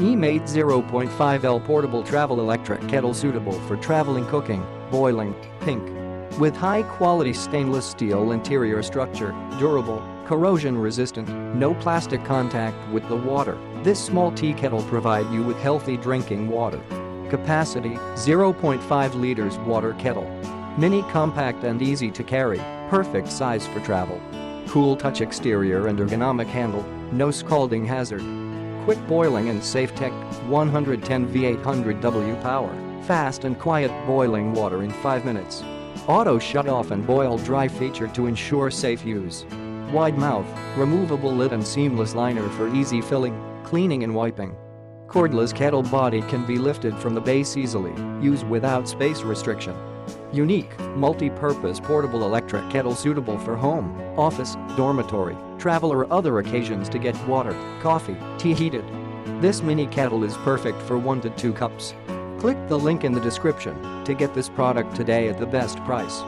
EAMATE 0.5L Portable Travel Electric Kettle suitable for traveling, cooking, boiling. Pink. With high-quality stainless steel interior structure, durable, corrosion-resistant, no plastic contact with the water, this small tea kettle provides you with healthy drinking water. Capacity: 0.5 liters water kettle. Mini, compact and easy to carry, perfect size for travel. Cool touch exterior and ergonomic handle, no scalding hazard. Quick boiling and safe tech, 110 V800W power, fast and quiet boiling water in 5 minutes. Auto shut off and boil dry feature to ensure safe use. Wide mouth, removable lid and seamless liner for easy filling, cleaning and wiping. Cordless kettle body can be lifted from the base easily, used without space restriction. Unique, multi-purpose portable electric kettle suitable for home, office, dormitory, travel or other occasions to get water, coffee, tea heated. This mini kettle is perfect for 1 to 2 cups. Click the link in the description to get this product today at the best price.